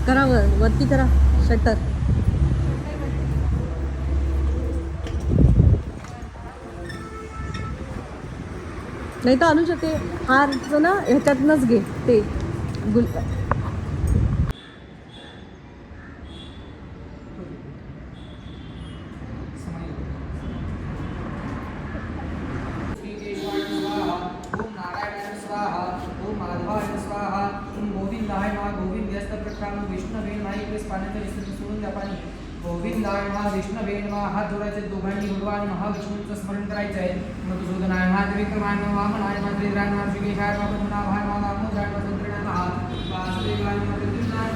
करा वरती करा शटर. नाही तर आणू शकते हारचं ना ह्याच्यातनंच घे ते गुल. गोविंदाय नमः विष्णवे नमः. हात जोडायचे दोघांनी भगवान महाविष्णूंचं स्मरण करायचं आहे. मधुसूदनाय नमः त्रिविक्रमाय नमः वामनाय नमः त्रिराय नमः श्रीकेशाय नमः पद्मनाभाय नमः दामोदराय नमः चंद्राय नमः वासुदेवाय नमः त्रिविक्रमाय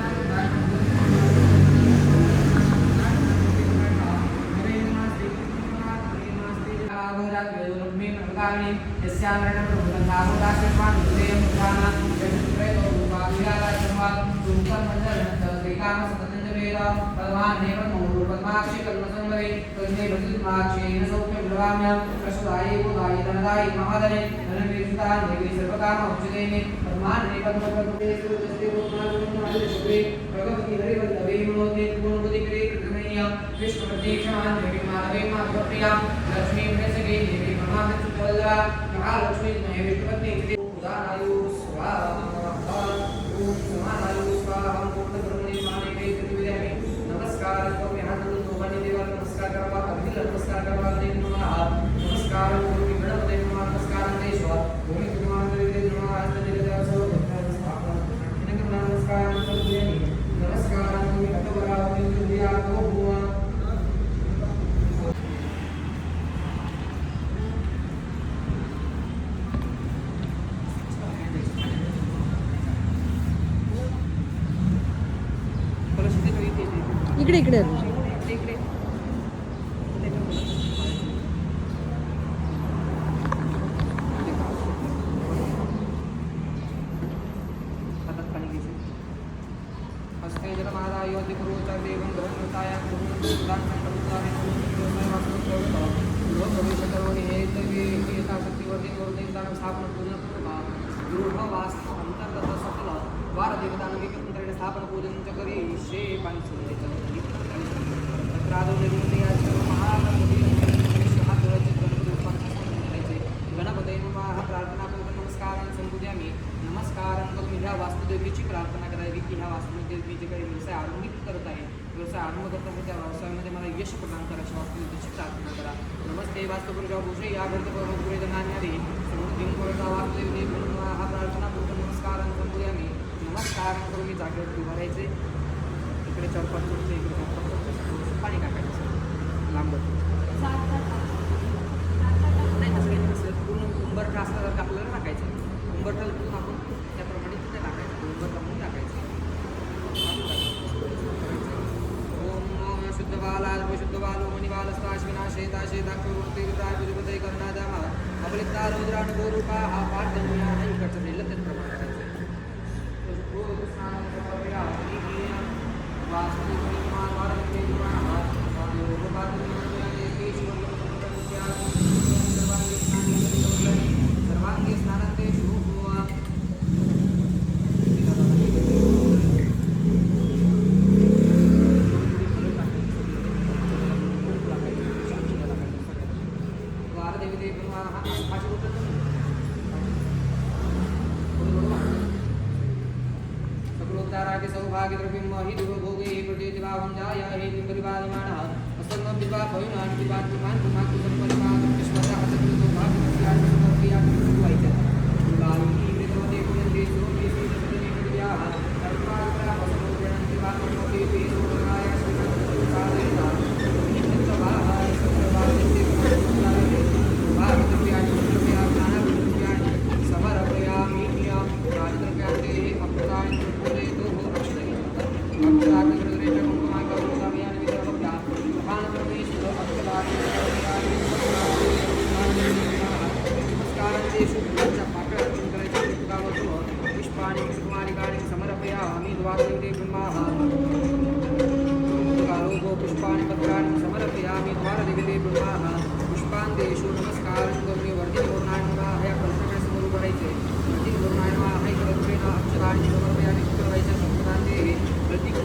भगवान ने ब्रह्मो पद्माक्षी कर्मसंवरे तन्ने भजितमाक्षेन सौख्यं भवाम्यं प्रसुदाये गोदाये धनदाये महादने धनवीरसुतान् देवी सर्वकाम उच्चतेने भगवान ने पद्मपद्मे सुरजस्ते गोमालुन्नादिशुभे भगवती हरिवल्लभे मनोते गुणवती करे कृतमय्या विष्णुप्रतीक्षमान् देवी माधवे माधवप्रिया लक्ष्मी प्रेसगे देवी महाविष्णुवल्लभा महालक्ष्मी महे विष्णुपत्नी उदानायु स्वाहा ओम समानायु स्वाहा पूर्णब्रह्मणि मानिके प्रतिविधामि. नमस्कार करोमि हात जोडून दोघांनी देवाला नमस्कार करावा. अगदी नमस्कार करावा. देव नमः. नमस्कार करोमि गणपते नमः. नमस्कार देशवा भूमी तुम्हारे देव नमः. हस्त देव सर्व भक्तांना स्थापना नमस्कार करोमि. नमस्कार करोमि भगवरा विद्या तो भुवा. इकडे इकडे स्थापन पूजन करी शे पाणी गणपते नमः. प्रार्थना करून नमस्कारान संपूज्यामी. नमस्कार करून ह्या वास्तुदेवीची प्रार्थना करावी की ह्या वास्तुदेवी जे काही व्यवसाय आरंभिक करत आहे व्यवसाय आरंभ करत आहे त्या व्यवसायामध्ये मला यश प्रदान करा अशा वास्तुदेवीची प्रार्थना करा. नमस्ते वास्तुपुरुषा भूषे या घरते जनान्यारी समृद्धी वास्तुदेवी हा प्रार्थना करून नमस्कारान संपूज्यामी. नमस्कार करून मी जागेवर उभा राहायचे. इकडे 4-5 चुटके इकडे 4-5 चुटके पाणी टाकायचं लांब नाही तसं काही नसलं पूर्ण उंबरठा असला तर आपल्याला टाकायचं. उंबरठा उठून आपण त्याप्रमाणे तिथे टाकायचं. उंबरठा म्हणून टाकायचं. ओम शुद्ध बाला शुद्ध बालो मणिबाल स्ताश्विना शेता शेताक्षोर्ते रुद्राय पुजपते कर्णादामा अबलिता रुद्राण गोरूपा हा पाठ जन्मया हा इकडचं लिहिलं त्याप्रमाणे करायचं. सर्वांगी स्नानते सौभाग्य द्रव्यम हि दुर्भोगे प्रतिभावं जाय हे परिवादमानः असन्न विद्वा भयनान विवाद विमान कुमार संपरिवाद विश्वतः सत्तो भाग्यस्यान समर्पया कुवायचा लाली विदोदे पुनते सोमे सीतने विद्याः सर्वात्रा वसोजनं दिवाकमोते पेसोराय सुखादेना नित्यवाः सर्वादिते कुलाले भाग्यव्यानि कृपया ज्ञानविद्यानि समर्पयामि या राजद्रव्याते अप्रदान पुरे तो पुष्पाणि पुष्पमालिकानि समर्पयामि. द्वारदेवते ब्रह्माः पुष्पाणि पत्राणि समर्पयामि. द्वारदेवते ब्रह्माः पुष्पांतेषु नमस्कारं करोमि. वर्धितपूर्णाय नमः. या कल्पना समोर करायचे. वर्धितपूर्णाय नमः. हे कल्पना अक्षराणि समर्पयामि. उत्तरवायच्या संप्रदाये प्रतीक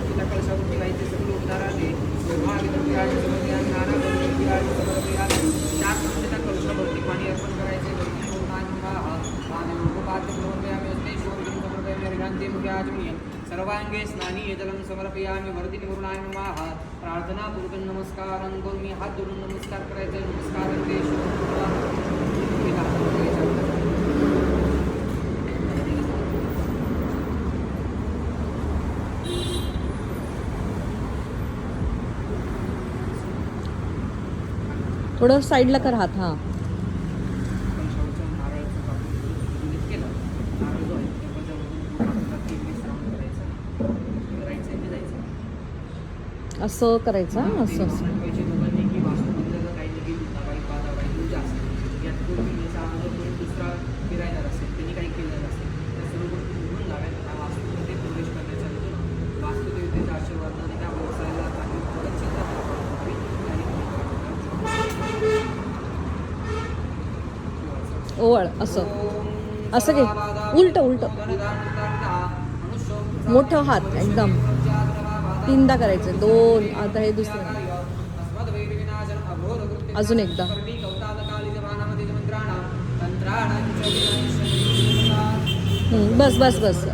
व्याजमुनियं सर्वांगे स्नानी जलं समर्पयामि वर्धिनी वरुणाय नमः प्रार्थना पूर्वक नमस्कारं करोमि हात जोडून नमस्कार करायचा नमस्कार थोडं साईडला कर हात. हां असं करायचं. असं असं ओवळ असं असं घे. उलट उलट मोठं हात एकदम 3दा करायचं. 2. आता हे दुसरं. अजून एकदा. बस बस बस.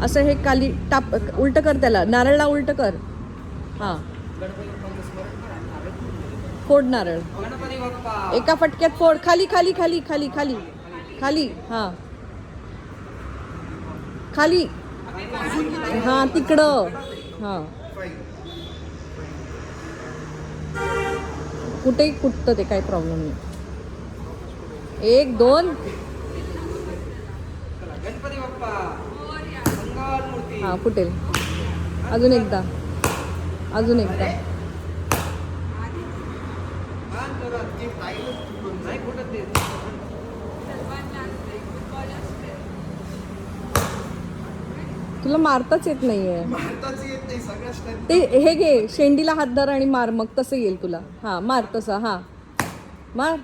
असं हे खाली टाप उलट कर त्याला. नारळला उलट कर. हां फोड नारळ. एका फटक्यात फोड. खाली खाली खाली खाली खाली खाली. हां खाली. हां तिकडं. हां कुठेही कुठतं ते काही प्रॉब्लेम नाही. 1 2. हां फुटेल. अजून एकदा. अजून एकदा. तुला मारताच येत नाहीये. ते हे घे शेंडीला हात धर आणि मार मग तसं येईल तुला. हां मार तसं. हां मार.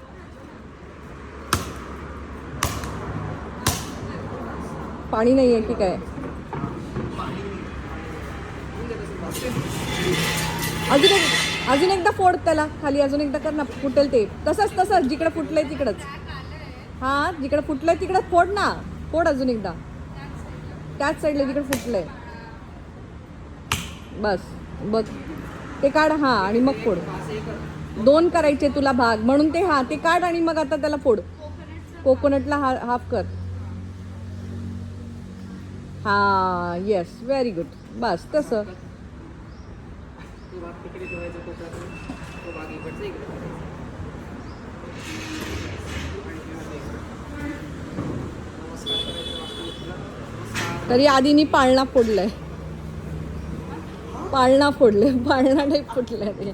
पाणी नाही आहे की काय. अजून एकदा फोड त्याला खाली. अजून एकदा कर ना. फुटेल ते. तसंच जिकडं फुटलंय तिकडंच. हां जिकडं फुटलंय तिकडं फोड ना. फोड अजून एकदा त्याच साईडला जिकडे फुटलंय. बस बघ ते काढ. हां आणि मग फोड. 2 करायचे तुला भाग म्हणून ते. हां ते काढ आणि मग आता त्याला फोड. कोकोनटला हाफ कर. हां येस व्हेरी गुड. बस तसं. तरी आधीनी पाळणा फोडलाय. पाळणा फोडले. पाळणा नाही फुटलाय ते.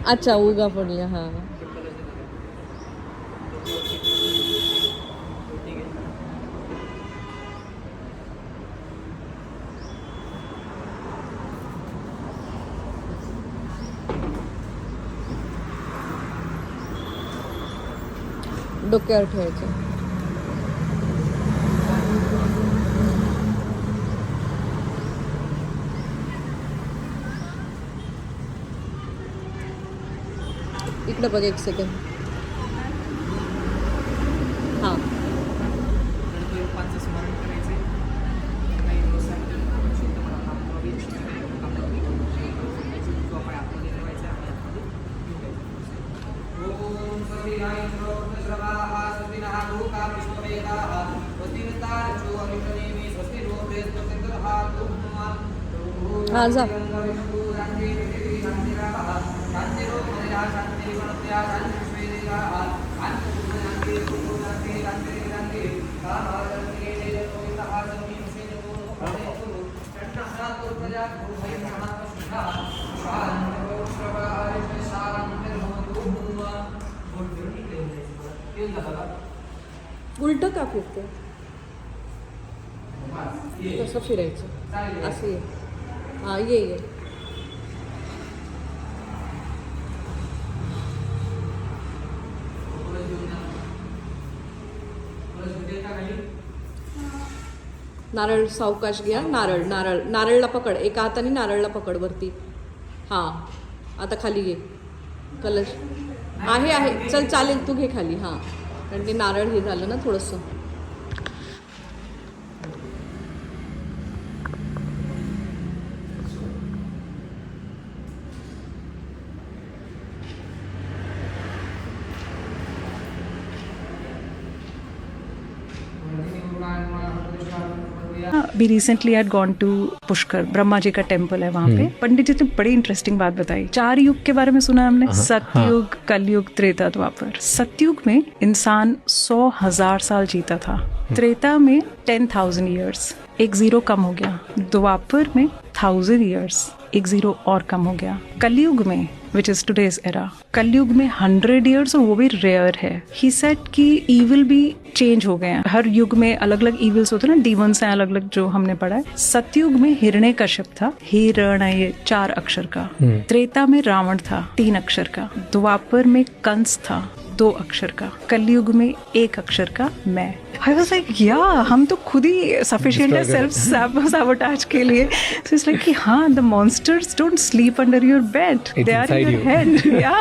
अच्छा उगा फोडले. हां डोक्यावर ठेवायचं. इकडे बघ 1 सेकंड. हां स्मरण करायचे. हां जा. उलट का फिरते. कसं फिरायचं असं ये. हां ये. नारळ सावकाश घ्या. नारळला पकड. एका हाताने नारळला पकड वरती. हां आता खाली घे. कलश आहे चल चालेल, तू घे खाली. हां, कारण ते नारळ हे झालं ना थोडंसं. We recently had gone to Pushkar, Brahma ji का टेम्पल है वहाँ पे. पंडित जी ने बड़ी इंटरेस्टिंग बात बताई. 4 युग के बारे में सुना हमने, सतयुग, कलयुग, त्रेता, द्वापर. सतयुग में इंसान 100,000 साल जीता था. त्रेता में 10,000 ईयर्स, एक जीरो कम हो गया. द्वापर में 1,000 ईयर्स, एक जीरो और कम हो गया. कलयुग में विच इज टूडेज एरा, कलयुग में 100 ईयर्स और वो भी रेयर है. ही सेड कि ईविल भी चेंज हो गए हैं. हर युग में अलग अलग ईविल्स होते हैं ना, डीमंस हैं अलग अलग जो हमने पढ़ा है. सतयुग में हिरण्यकश्यप था, हिरण्य 4 अक्षर का. त्रेता में रावण था 3 अक्षर का. द्वापर में कंस था 2 अक्षर का. कलयुग में 1 अक्षर का मैं. आई वाज लाइक या हम तो खुद ही सफिशिएंट है सेल्फ साबोटाज के लिए. सो इट्स लाइक कि हाँ, the monsters don't sleep under your bed, they are in your head. या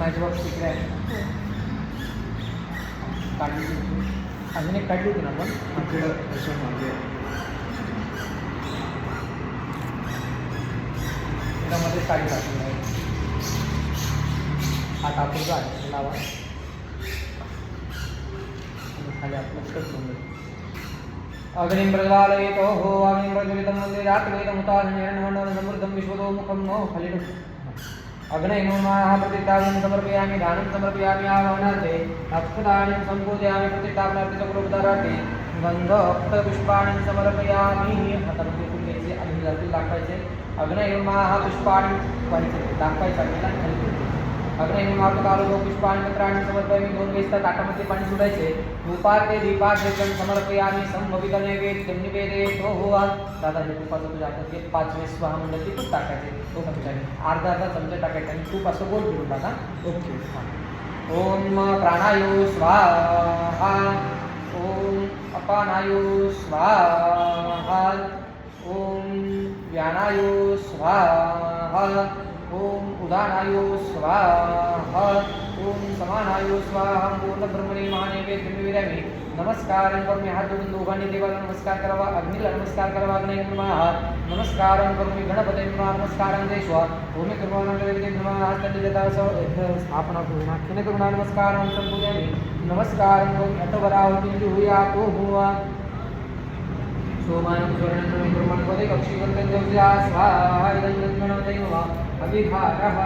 माझी बाब तिकडे आहे. काढली होती. अजून एक काढली होती ना आपण आमच्याकडं मागे. त्यामध्ये काढी टाकली आहे. हा कापूर जो आहे लावा खाली आपलं कट होऊन जाईल. अग्निं प्रज्वालयतो हो अग्निं प्रज्वलितं वन्दे रात्रिवेदमुतारणं समृद्धं विश्वतोमुखं नो फलितं. अग्नये नमः प्रतिष्ठापनं समर्पयामि. दानं समर्पयामि. आवाहनार्थे अक्षतानि सम्पूजयामि. प्रतिष्ठापनार्थे चक्रोपचारार्थे गन्धपुष्पाणि समर्पयामि. हातामध्ये पुढचे अग्नी जातील दाखवायचे. अग्नये नमः पुष्पाणि दाखवायचं आपल्याला खाली. अग्नये नमः कालो पुष्पाणि पत्राणि समर्पयामि. 2 वेळेस ताटामध्ये पाणी सोडायचे. धूपार्थे दीपार्थे समर्पयामि. संभवित नैवेद्यं निवेदयेतो हो. दादा हे तुपाचं तुझ्या हातात 5 वेळेस स्वाहा म्हणलं की तूप टाकायचे. तो चमच्याने अर्धा चमचा टाकायचा आणि तूप असं गोल फिरून टाका. ओके. ओम प्राणायो स्वाहा. ओम अपानायो स्वाहा. ओम व्यानायो स्वाहा. ओम उदानायो स्वाहा. ओम समानायो स्वाहा. पूर्ण ब्रह्मणे महानैवेद्यं निवेदयामि. नमस्कार करून हात जोडून दोघांनी देवाला नमस्कार करावा. अग्नीला नमस्कार करावा. अग्नये नमः नमस्कार करून गणपते नमः नमस्कार देशवा. भूमी करुणानंदे नमः हस्ते देतासो स्थापना करून आखिने करुणा नमस्कार संपूजयामि. नमस्कार करून अटवरावती जुहुयातो हुवा. सोमानं स्वर्णं ब्रह्मणपदे कक्षीवन्तं देवया स्वाहा. इदं गणपते नमः अभिघारः.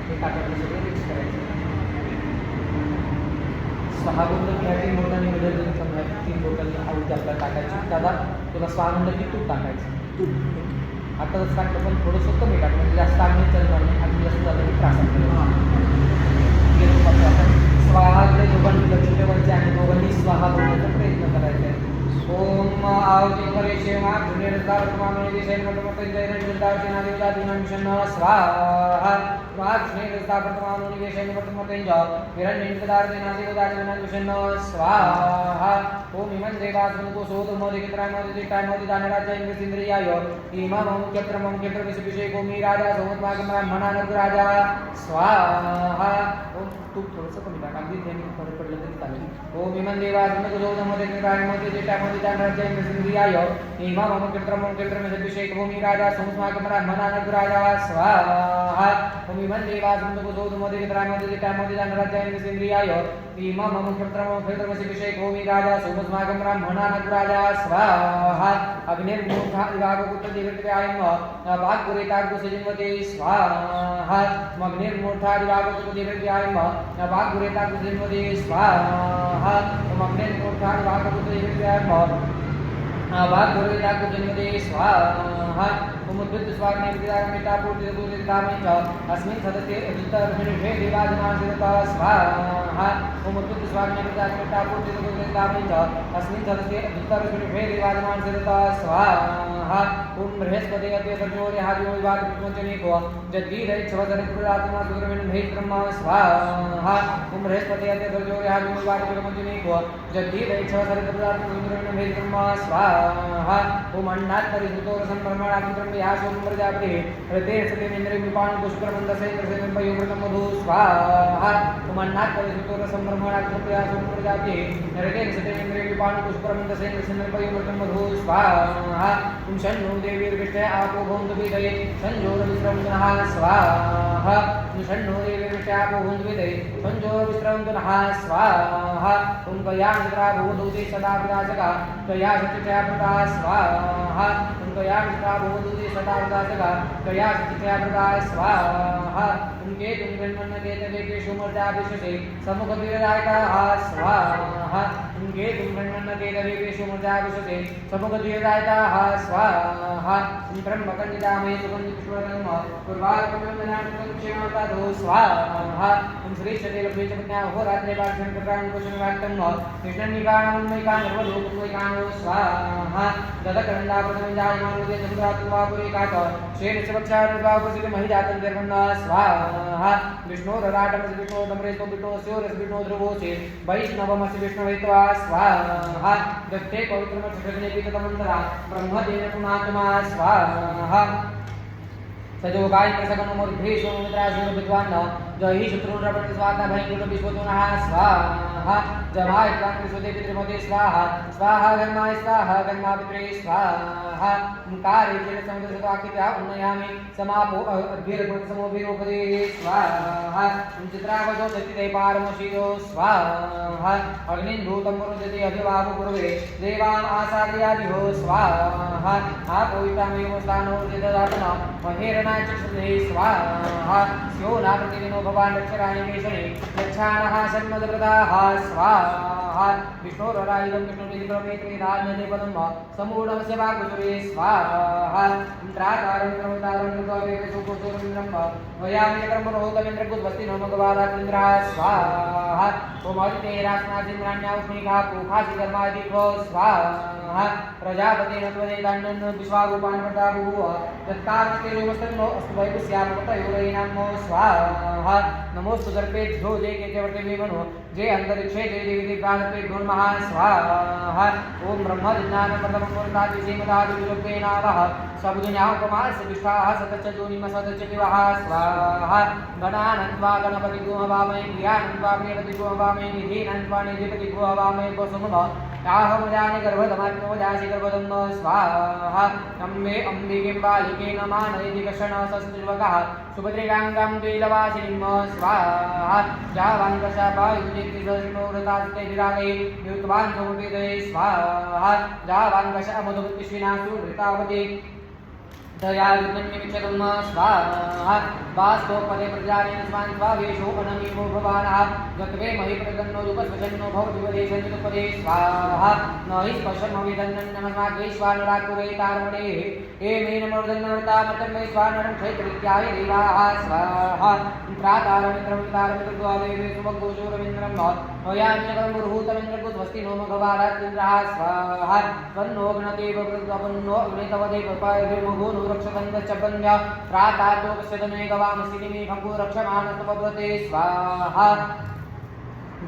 हे टाकायचं सगळं मिक्स करायचं. 6 बोटं घ्या. 3 बोटांनी मिळेल समजा 3 बोटांनी आवडते आपल्याला टाकायची. दादा तुला 6 म्हणलं की तूप टाकायचं. तूप आताच टाकलं पण थोडंसं कमी टाकलं म्हणजे जास्त आम्ही चालणार नाही. आम्ही जास्त झालं की त्रास आपण स्वाहाकडे दोघांनी लक्ष ठेवायचे आणि दोघांनी स्वाहा बोलण्याचा प्रयत्न करायचा आहे. ओम आवती परेशे मा धुनेरदार प्रमाणे दिशेन मटमते जयनदार दिनादिता दिनांशन स्वाहा. वाग्नेरदार प्रमाणे दिशेन मटमते विरण्यदार दिनादिता दिनांशन स्वाहा. ओम इमं देवासुन को सोत मोदित्रामोदि टामोदि दानराज्य इंद्रियाय इमं मुख्यत्रमं क्षेत्रविषय गोमी राजा सोमत्मागम ब्राह्मणानंद राजा स्वाहा. ओम तूप थोडंसं कमी टाका. अगदी त्यांनी फरक पडलं तरी चालेल. ओम इमं देवासुन को सोत मोदित्रामोदि टामोदि दानराज्य इंद्रियाय इमं मुख्यत्रमं क्षेत्रविषय गोमी राजा सोमत्मागम ब्राह्मणानंद राजा स्वाहा. ओम इमं देवासुन को सोत मोदित्रामोदि टामोदि दानराज्य इंद्रियाय इमं मुख्यत्रमं क्षेत्रविषय गोमी राजा सोमस्माकं ब्राह्मणानंद राजा स्वाहा. अग्निर्मूर्धा विभागपुत्र देवत्यायम वाग्गुरेताग्गुसजिन्वते स्वाहा. अग्निर्मूर्धा विभागपुत्र देवत्यायम वाग्गुरेताग्गुसजिन्वते स्वाहा. अग्निर्मूर्धा विभागपुत्र देवत्यायम वाग्गुरेताग्गुसजिन्वते स्वाहा. उमुद्वित स्वाग्ने विदागमिता पूर्तिदुदितामेव अस्मिन् सदते उदितर्षिणे देवादिनाशिरता स्वाहा. उमुद्वित स्वाग्ने विदागमिता पूर्तिदुदितामेव अस्मिन् सदते उदितर्षिणे देवादिनाशिरता स्वाहा. ओम बृहस्पति अद्य सर्वोरे हाजो विवाद विमोचने को जद्दीर छवदर पुरात्मा सुरविन भेद ब्रह्मा स्वाहा ओम बृहस्पति अद्य सर्वोरे हाजो विवाद विमोचने को जद्दीर छवदर पुरात्मा सुरविन भेद ब्रह्मा स्वाहा ओम अन्नात् परिसुतो संभ्रमणातंत्रम यासोम प्रजापति हृदय सते इंद्र विपाण पुष्करमंदसे कृष्ण पयोमृतम मधु स्वाहा ओम अन्नात् परिसुतो संभ्रमणातंत्रम यासोम प्रजापति हृदय सते इंद्र विपाण पुष्करमंदसे कृष्ण पयोमृतम मधु स्वाहा ओम शन्नो देवी विष्टे आपो भूंतु विदये संजोर विश्रमणः स्वाहा ओम शन्नो देवी विष्टे आपो भूंतु विदये संजोर विश्रमणः स्वाहा ओम कया मित्रा भूतुति सदा विराजका कया सत्या प्रदा स्वाहा ओम कया मित्रा भूतुति सदा विराजका कया सत्या प्रदा स्वाहा उनके तुम गणमन के तवे के सुमर्जा विशेषे समुख विराजका स्वाहा उनके तुम गणमन के तवे के सुमर्जा विशेषे समुख विराजका स्वाहा ब्रह्मकन्दितामय सुगन्धिष्वरम पूर्वार्कमनाटकं क्षेमतादो स्वाहा ओम श्री शरीर बीजपत्न्या होरात्रे वाक्यं प्रकाण्ड कुशल वाक्यं कृष्णनिकाणमयिका निर्वलोकमयिकानो स्वाहा ददकरण्डा प्रथमजायमानुदे चतुरात्मापुरिकाक श्रेणिसवक्षारुद्वापुसित महिजातं निर्वन्ना स्वाहा विष्णोरराटमसि विष्णोदमरेतो विष्णोस्यो रस विष्णो ध्रुवोचे वैष्णवमसि विष्णुवेत्वा स्वाहा दत्ते पवित्रमसि प्रजने पीतमन्तरा ब्रह्मदेव पुनात्मा स्वाहा सजोगाय प्रसगनो मूर्धेषु मित्रासुर विद्वान् जहि शत्रुरपति स्वाहा भयंकुर विश्वतुनः स्वाहा जमाय कांकृष्वते पितृमते स्वाहा स्वाहा गन्माय स्वाहा गन्मापित्रे स्वाहा ओंकारे तेन समुद्रसत्वाकृत्या उन्नयामि समापो अद्भिर्गुणसमोभिरोपदे स्वाहा चित्रावजो दत्तिते पारमशियो स्वाहा अग्निन्धूतं मुरुदते अभिवावो कुर्वे देवान् आसादयादिहो स्वाहा आपोयितामेव स्थानो ददातन महेरणाय चक्षुषे स्वाहा स्यो नाप्रतिदिनो भवान् रक्षराणि मेषणे यच्छानः सन्मदप्रदाः स्वाहा विष्णोररायुधं विष्णुनिधिप्रमेत्रिधान्यनिपदं समूढमस्य वाकुसुरे स्वाहा इन्द्राकारं क्रमतारं कृतवेदसुकुसुरमिन्द्रं वयामि कर्मरोहतमिन्द्रकुद्वस्तिनो मघवारात्रिन्द्रः स्वाहा ओम आदित्येरास्नादिन्द्राण्याउष्णिका पूखासि कर्मादिभो स्वाहा प्रजापतेन त्वदेतान्नं विश्वारूपान् प्रदाभूव तत्कारस्तेजोमस्तन्नो अस्तु वैपुस्यामपतयोरयिनामो स्वाहा नमोस्तु सर्पेभ्यो जे केत्यवर्ते मनो जे अन्तरिक्षे जे देवी प्राणपेभ्यो नमः स्वाहा ओम ब्रह्मदिनानमतमपूर्णादिसीमदादिविरुद्धेनावः सबुजन्यापमासविष्टाः सतच्चदोनिम सतच्चदिवः स्वाहा गणानन्त्वा गणपतिगो हवामहे क्रियानन्त्वा प्रियपतिगो हवामहे निधीनन्त्वा निधिपतिगो हवामहे वसुमः याहमुजानि गर्भधमात्मोजासि गर्भधं स्वाहा अम्बे अम्बिकें बालिकेन मानयति कषणसस्त्रिवकः सुभद्रिकाङ्गां द्वैलवासिनीं स्वाहा जावाङ्कशापायुजितिरस्नोरतास्ते विरागे युक्तवान् समुपेदये स्वाहा जावाङ्कश अमधुपतिश्विनासु ऋतावति दयायुधन्यमिच्छतं स्वाहा वास्तोपदे प्रजानेन स्वान् स्वावेशो अनमीमो भवानः गत्वे महि प्रदन्नो रूपस्वजन्नो भवति वदेशन्युपदे स्वाहा न हि स्पशन्मविदन्नन्नमस्माद्वैश्वानराकुरैतारमणेः एमेन मर्दन्नवृतामतन्मै स्वानरं क्षेत्रित्याय देवाः स्वाहा प्रातारमित्रमितारमित्रद्वादेवे सुमग्गोशूरमिन्द्रं वयान्यकर्मुर्हूतमिन्द्रकुद्वस्ति नो मघवारात्रिन्द्रः स्वाहा त्वन्नो गणदेव प्रद्वपन्नो अग्नितवदेव पायभिर्मघो रक्षबन्धचबन्ध्य प्रातातोपस्यदने गवामसिनिमेघं रक्षमाणस्तवभवते स्वाहा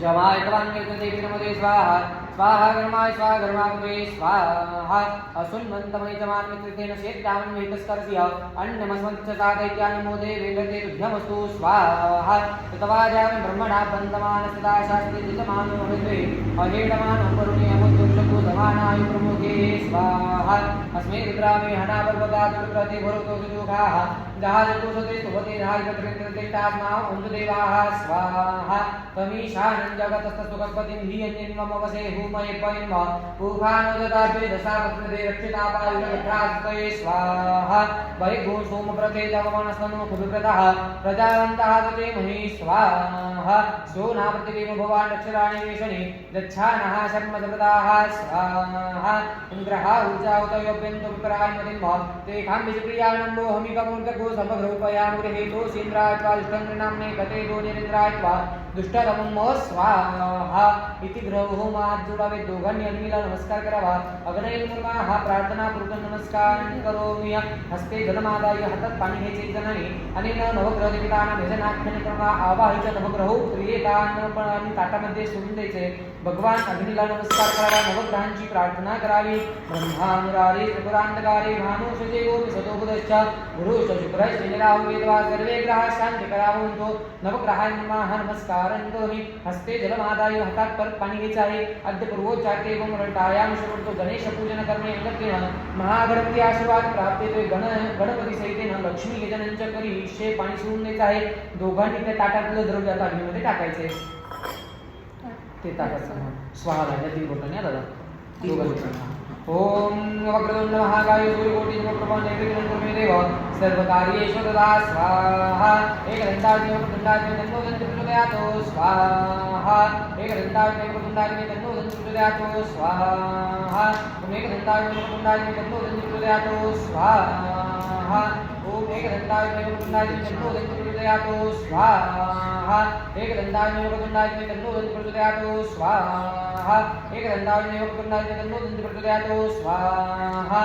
जमायतवान्यदेवीरमदे स्वाहा स्वाहा गर्माय स्वाहा गर्मापदे स्वाहा असुन्मन्तमयितमान्मित्रितेन शेत्यामन्वितस्करस्य अन्नमस्मत्ससादैत्यानमोदे वेदते तुभ्यमस्तु स्वाहा ततवाजामि ब्रह्मणा बन्धमानस्तदा शास्त्रे दितमानो हृद्वे अहेडमानो वरुणे अमुद्दुर्लकुधमानायु प्रमुखे स्वाहा अस्मै रुद्रामे हनापर्वतादुर्प्रति भरतो सुजुघाः जहाजतु सते सुभते राजकृतिष्ठास्मा उन्दुदेवाः स्वाहा तमीशानं जगतस्तुकपतिं हीयन्यन्वमवसे भूमये परिम पूर्वानुददाद्वे दशावत्नदे रक्षितापायुरभ्रास्तये स्वाहा वैभो सोमप्रतेजवमनस्तनो कुलप्रतः प्रजावन्तः सते महि स्वाहा सोनापतिवेम भवान् अक्षराणि वेषणे गच्छानः शर्मदप्रदाः स्वाहा इन्द्रः ऊर्जावतयोऽभ्यन्तो विपरान्मतिं तेखां विजप्रियानम्बोऽहमिकमूर्धको समग्रोपयां गृहीतो सीन्द्रायत्वा दुष्टन्द्रनाम्ने गते दो निरिन्द्रायत्वा दुष्टरमम स्वाहा इति ग्रहोमात जोडावे. दोघांनी अग्नीला नमस्कार करावा. अग्नयेर्मा हा प्रार्थना पूर्वक नमस्कार करोमि. हस्ते जलमादाय हातात पाणी घ्यायचे जणांनी अनेन नवग्रह देवतांना भजनाख्यान करा. आवाहित नवग्रहो प्रियतान आणि ताटामध्ये सोडून द्यायचे. भगवान अग्नीला नमस्कार करावा. नवग्रहांची प्रार्थना करावी. ब्रह्मानुरारे त्रिपुरांतकारे भानुषदेवो सदोबुधश्च गुरुश्च शुक्रश्च निराहु वेदवा सर्वे ग्रहा शांती करावंतो. नवग्रहांना नमस्कारं करोमि. हस्ते जलमादाय हातात परत पाणी घ्यायचे आहे. अद्य पूर्वोच्चारते एवं रटायाम शेवटतो. गणेश पूजन करणे अंगतेन महागणपती आशीर्वाद प्राप्ते. गणपती सहितेन लक्ष्मी गजाननच्या करी शे पाणी सोडून द्यायचं आहे. दोघांनी त्या ताटातलं द्रव्य आता अग्नीमध्ये टाकायचे. ते टाकायचं स्वाहा झाल्या 3 बोटांनी दादा. ओम वक्रतुंड महाकाय सूर्यकोटि समप्रभा निर्विघ्नं मे देव सर्वकार्येषु तदा स्वाहा. एकदन्ताग्नि वक्रतुंडाग्नि तन्नो दन्ति प्रचोदयात् स्वाहा. एकदन्ताग्नि वक्रतुंडाग्नि तन्नो दन्ति प्रचोदयात् स्वाहा. एकदन्ताग्नि वक्रतुंडाग्नि तन्नो दन्ति प्रचोदयात् स्वाहा. ओम एकदन्ताग्नि वक्रतुंडाग्नि तन्नो दन्ति प्रचोदयात् स्वाहा. एकदन्ताग्नि वक्रतुंडाग्नि तन्नो दन्ति प्रचोदयात् स्वाहा. एकदन्ताग्नि वक्रतुंडाग्नि तन्नो दन्ति प्रचोदयात् स्वाहा.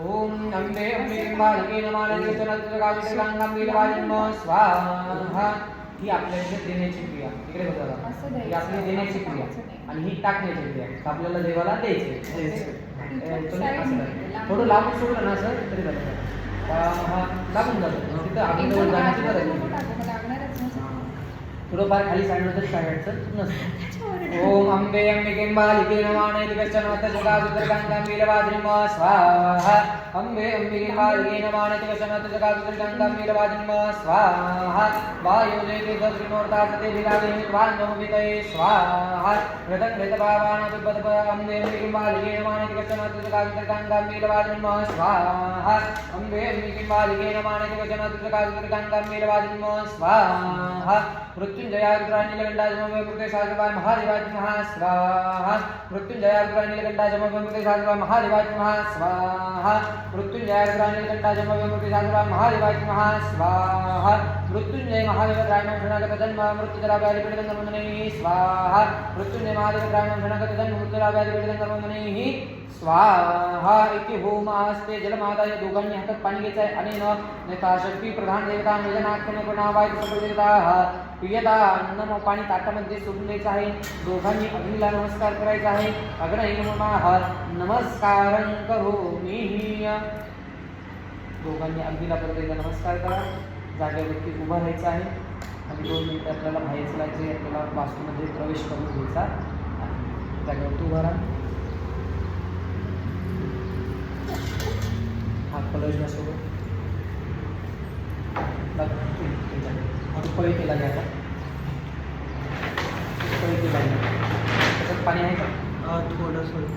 ओम अम्बे अम्बिकांबालिके नमः. नमः स्वाहा. ही आपल्याकडे देण्याची क्रिया. इकडे बघा. ही आपली देण्याची क्रिया आणि ही टाकण्याची क्रिया. आपल्याला देवाला द्यायचे. थोडं लांबून सोडलं ना असं तरी झालं. लागून जातं तिथं अग्नीजवळ जाण्याची गरज नाही. थोडंफार खाली सांडलं तरी सांगायचं नसतं. ओम अंबे अंबिकेंबालिके नमः. कश्चन जगाजुदरगंगामीलवाजिनम स्वाहा. अंबे अंबिकेंबालिके नमः. कश्चन जगाजुदरगंगामीलवाजिनम स्वाहा. वायुदेवे दत्रिमूर्तासते भिलावे वान्नोमितये स्वाहा. रतन रतभावान विपद अंबे अंबिकेंबालिके नमः. कश्चन जगाजुदरगंगामीलवाजिनम स्वाहा. अंबे अंबिकेंबालिके नमः. कश्चन जगाजुदरगंगामीलवाजिनम स्वाहा. मृत्युंजया रुद्रानीलकंठाजमवे साजवाय महादेवाय नमः स्वाहा. मृत्युंजया रुद्रानीलकंठाजमवे साजवाय महादेवाय नमः स्वाहा. मृत्युंजया रुद्रानीलकंठाजमवे साजवाय महादेवाय नमः स्वाहा. मृत्युंजय महादेव रायण शरणागत जन्म मृत्युजराव्याधि पीडितंगमनैः स्वाहा. मृत्युंजय महादेव रायण शरणागत जन्म मृत्युजराव्याधि पीडितंगमनैः स्वाहा. इति होमास्ते जलमादाय. दोघांनी हातात पाणी घ्यायचं आहे. अनेन यथाशक्ती प्रधान देवता निजनाख्यान प्रणावाय सर्वदेवताः प्रियता अन्न पाणी ताटामध्ये सोडून द्यायचं आहे. दोघांनी अग्नीला नमस्कार करायचा आहे. अग्नयेर्मा नमस्कारं करोमि. दोघांनी अग्नीला परत एकदा नमस्कार करा. जागेवरती उभं राहायचं आहे आणि 2 मिनिटं आपल्याला बाहेर चलायचे. आपल्याला वास्तूमध्ये प्रवेश करून घ्यायचा. जागेवरती उभा राहा. हात कलशला सोडून पळी केला जाता. पळी केला जाता. त्याच्यात पाणी आहे का? थोडंसं.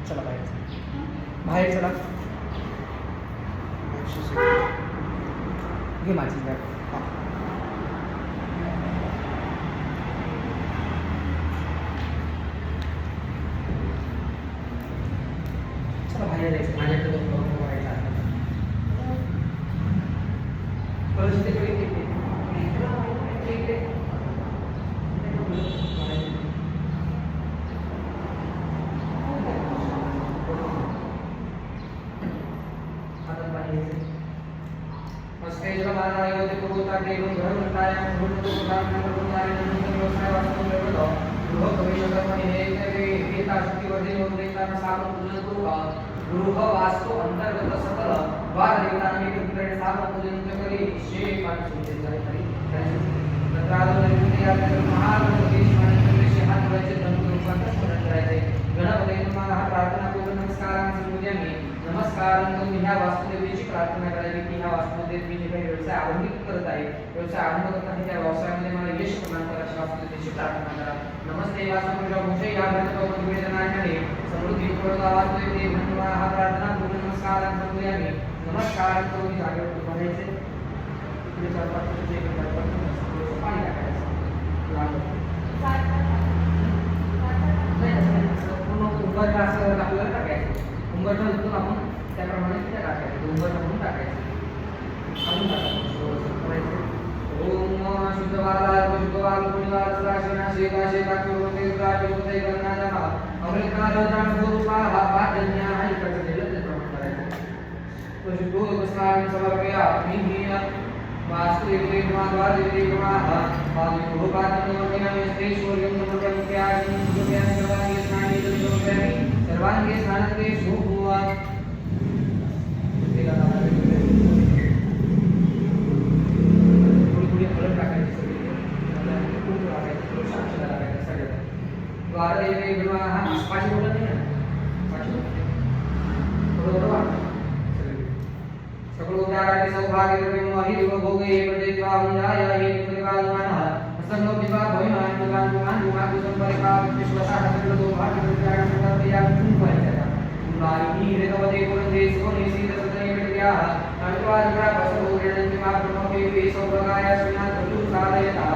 चला बाहेर चला. घे माझी बॅग. चला बाहेर जायचं. माझ्याकडे गृह वास्तु अंतर्गत सकल द्वार देवतांनी कृपेण साम पूजन करी शे पाठ सुचेत झाली. नंतर महागणपती स्वामी हात जोडायचे. धनुष्य रूपात स्मरण करायचे. गणपती नमः प्रार्थना करून नमस्कारांची पूजन नमस्कार करून ह्या वास्तुदेवतेची प्रार्थना करावी की ह्या वास्तुदेव मी जे काही व्यवसाय आरंभ करत आहे व्यवसाय आरंभ करताना त्या व्यवसायामध्ये मला यश प्रदान करायची वास्तुदेवतेची प्रार्थना करा. नमस्ते वास्तुदेवता मुझे या गणपती निवेदनाने समृद्धी पूर्ण वास्तुदेवते धन्यवाद. हा प्रार्थना पूर्ण नमस्कारांचा पूजन नमस्कार करून जागेवर उभारायचे. इकडे 4-5 पाणी टाकायचं. पूर्ण उंबरठा असं आपल्याला टाकायचं. उंबरठा उचलून आपण त्याप्रमाणे त्या टाकायचं. उंबरठा म्हणून टाकायचं. अजून टाकायचं. ओम शुद्धवाला शुद्धवाल पुण्यवाल सदाशिवना शेता शेता किंवा किंवा करण्याचा अमृतकाल स्वरूपा हा पाठन्या हा इकडचं दिलं ते प्रमाण करायचं. तो शुद्धो उपस्नान समर्पयामि वास्तुदेवते द्वारदेवते नमः वायुः पादनोर्मिनामेश्वरं समर्पयामि सर्वांगे स्नाने समर्पयामि सर्वांगे स्नानते शुभवा थोडी हळद टाकायची सगळी खूप टाकायची थोडं शांत टाकायचं सगळं द्वारदेवते नमः पाठी बोलत नाही ना पाठी थोडं वाटतं सकलोद्याराय सौभाग्यरूपे मोहि दिव भोगे प्रदेत्वाहुंजाय हे परिवालमानः असंगो विवा भयमान भगवान भगवान भगवान संपरिका विश्वासाः सकलो भाग्यरूपाय संकल्पया कुंभयता उलायि रेतवते पुरंदे सोने सीतसतने विद्याः तंत्वाद्रा बसो रणन्ति मा ब्रह्मवे वे सौभागाय सुना तु सारयता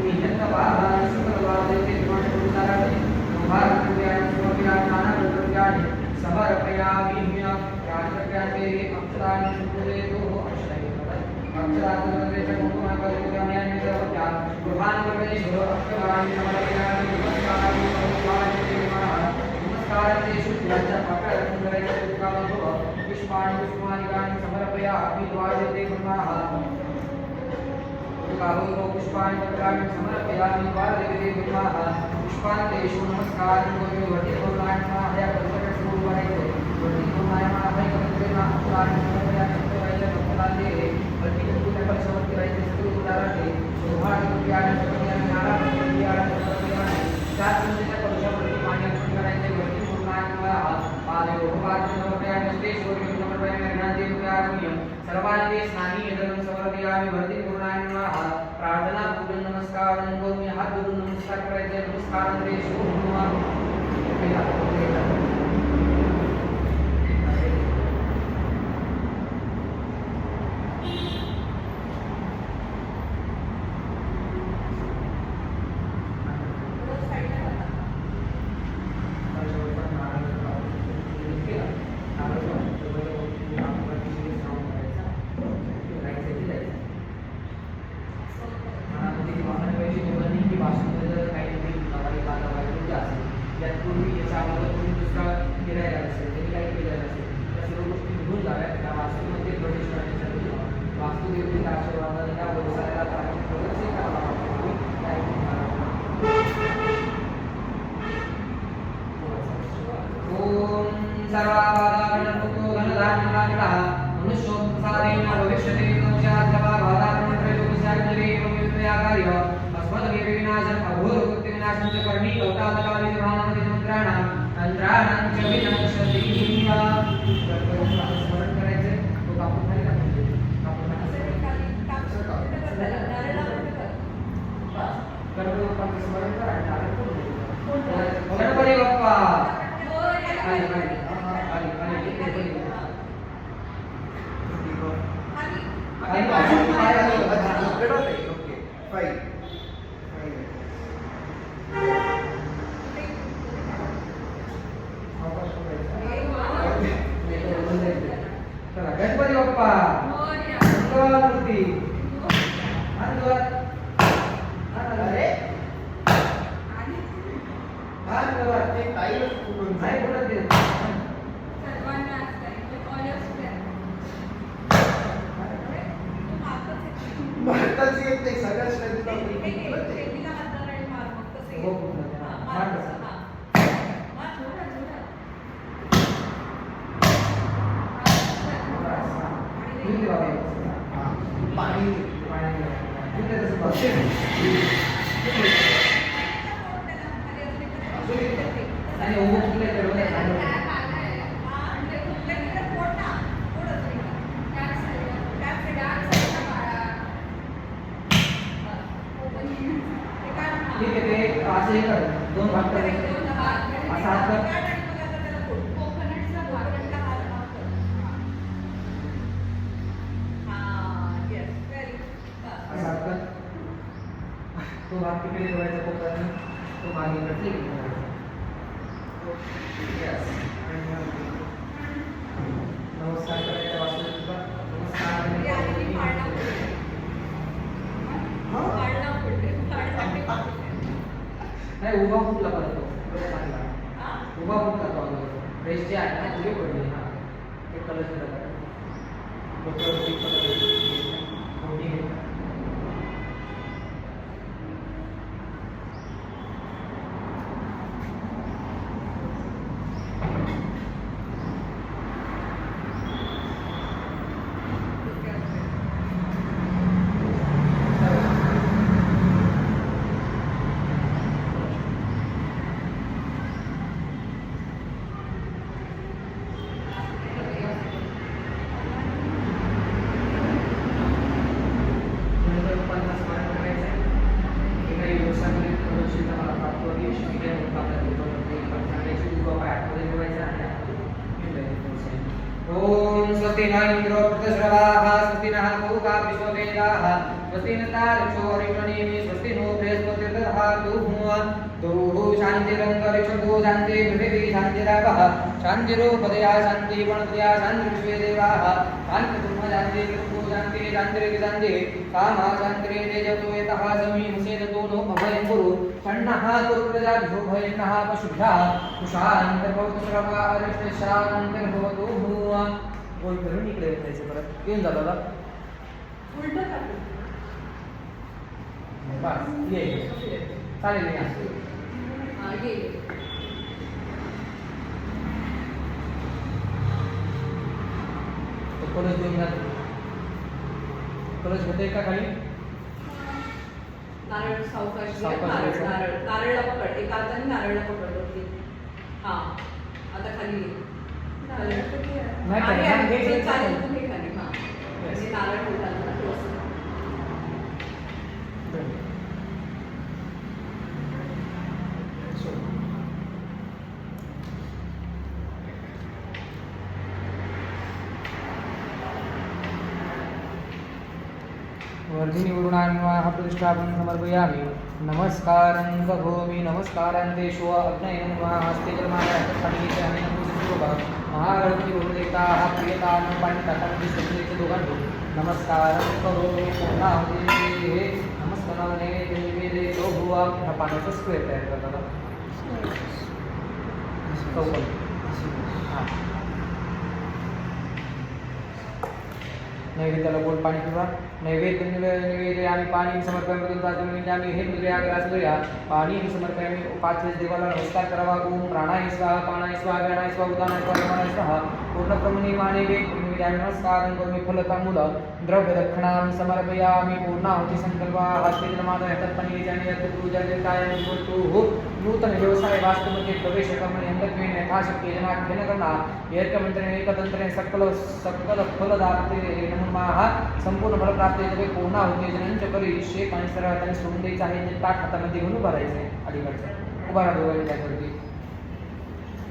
निहतवादान सकलवादेते त्वमनुसारते सौभाग्यरूपाय समर्पया नानारूपाय समर्पयामि राजप्रज्ञाते अक्षराणि सुपुरेतो अक्षराणि अक्षराणि मुखमाकर्तुकाम्यानि सर्वज्ञा प्रभान परमेश्वर अक्षराणि समर्पयामि नमस्कारामि सर्वभावते नमस्कारते शुद्धाचा प्रकार सुंदरस्य उत्कामो पुष्पाणि पुष्पाणि समर्पयामि द्वारते ब्रह्मः कालो पुष्पाणि पत्राणि समर्पयामि द्वारते ब्रह्मः पुष्पान्तेषु नमस्कारं करोमि वटे भगवान् हया प्रकट स्वरूपाय सर्वांगे स्नानी यदनं समर्पयामि भक्ति पूर्णान्नः प्रार्थना पूजन नमस्कार करोमि हात जोडून नमस्कार करायचे नमस्कार ते शुभ गणपती बाप्पा गणपती बाप्पा मंगलमूर्ती दोन भाग करायचे असा हात कर असा हात कर तो भाग तिकडे ठेवायचा कोपऱ्याने, तो मागे इकडे ठेवायचा. Yes. नमस्कार करायचा वासुदेवला. नमस्कार. नाही उभा फुटला परत तो चांगला उभा फुटला तो अगोदर फ्रेश जे आहे ना उभे पडले हां ते कलर दिला ओम स्वस्ति न इंद्रो वृद्धश्रवाः स्वस्ति नः पूषा विश्ववेदाः स्वस्ति न तारक्षो हरिप्रणेमि स्वस्ति नो बृहस्पतिर्दधातु शान्तिरन्तरिक्षो शान्ति पृथिवी शान्तिरापः शान्तिरूपदया शान्ति गणपदया शान्ति विश्वे देवाः शान्तिर्ब्रह्म शान्ति विष्णु शान्ति शान्तिर्विशान्तिः कामा शान्तिरेतेजतो यतः समीमुषेदतो नो अभयं कुरु षण्णः कुरुप्रजाभ्यो भयन्नः पशुभ्यः कुशान्तर्भवतु श्रवा अरिष्टशान्तिर्भवतु बोल करून इकडे यायचं परत येऊन जा दादा बस ये चालेल या तो कॉलेज देऊन जा कॉलेज होते का खाली नारळ सावकाश सावकाश नारळला पकड एका हाताने नारळला पकड हां आता खाली नाही चालेल तुम्ही खाली हां म्हणजे नारळ होतात ना थोडंसं वर्धिनी वरुणान्वाः प्रतिष्ठापनं समर्पयामि नमस्कारं करोमि नमस्कारं देशो अग्नयं हस्ते जलमानः महागणपती गुरुदेवताः प्रियतां पंडितांची सत्रेचे दोघांना नमस्कारं करोमि पूर्णाहुती नमस्कारं नैवेद्ये तो भुवा हा पाण्याचा स्क्वेअर तयार करतात चौकोन हां नैवेद्याला गोड पाणी पिवा नैवेद्य आम्ही पाणी समर्पयामध्ये आम्ही हे मुद्र्या पाणी समर्पयामी 5 वेळेस देवाला नमस्कार करावा ओम प्राणाय स्वाहा पाणाय स्वाहा व्यानाय स्वाहा उदानाय स्वाहा समानाय स्वाहा पूर्णप्रमणे माने वेद नमस्कार करोमि फलतांबूल द्रव्य दक्षिणां समर्पयामि पूर्णाहुति संकल्पा हस्ते जलमादय तत्पनीजानि पूजा देवताय हो नूतन व्यवसाय वास्तुमध्ये प्रवेश कर्मणि अंधत्वेन यथाशक्ति जनाख्येन करना एकमंत्रेण एकतंत्रेण सकल फलदाते नमः संपूर्ण फल प्राप्त होते पूर्णाहुती जनांच्या करिष्ये आणि सर्व हाताने सोडून द्यायचं आहे ते ताट हातामध्ये घेऊन उभा राहायचं आहे अलीकडचं उभा राहतो त्याच्यावरती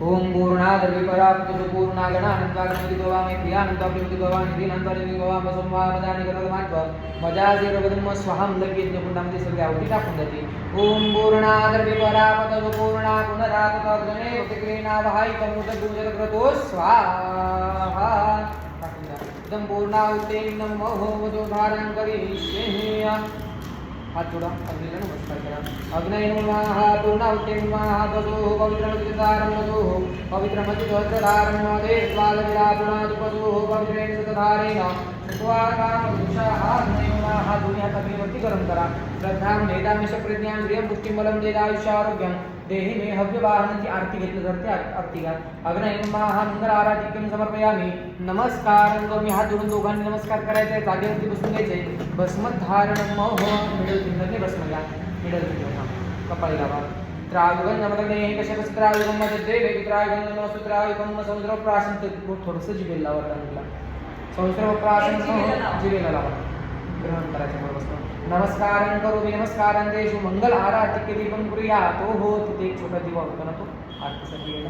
ओम पूर्णादर्विपराप्तु पूर्णागणानंदागणपति गोवामे प्रियानंदाप्रियपति गोवामे दीनांतारिणी गोवाम संवादानि गतमात्वा मजाजिरवदन्म स्वाहं लग्यज्ञपुंडामध्ये सगळे आवडी टाकून जाते ओम पूर्णादर्विपराप्तु पूर्णा पुनरातगणे प्रतिक्रियेनावहायितमुदगुजरक्रतो स्वाहा टाकून द्या एकदम पूर्णाहुते नमो वदोधारं करिष्ये हाथ जोड़ा अग्नि नमस्कार करा अग्नये नमः पूर्णाहुते नमः दसो पवित्रमतिदारं दसो पवित्रमतिदारं नमः स्वालविरापुणादुपसो पवित्रेण सतधारेण हा दोन्ही हाताने वरती गरम करा श्रद्धां मेधामेश प्रज्ञां श्रियं पुष्टिं बलं देदायुष्यारोग्यं देहि मे हव्यवाहनाची आरती घेतली जाते आरती घ्या अग्नये नमः मंगल आराधिक्यं समर्पयामि नमस्कार करोमि हात जोडून दोघांनी नमस्कार करायचा आहे जागेवरती बसून घ्यायचे भस्मधारणं मिडल फिंगरने भस्म घ्या मिडल फिंगर कपाळी लावा त्रायुगं नमदने कश्यपस्त्रायुगं मध्ये वेगित्रायुगं नमस्त्रायुगं समुद्रप्राशन थोडंसं जिभेला लावा टांगला समुद्रप्राशन जिभेला लावा ग्रहण करायचं बरोबर नमस्कारं करोमि नमस्कारं देशु मंगल आराधिक्य दीपं कुर्यात् हो तिथे एक छोटा दिवा होता ना तो आरतीसाठी गेला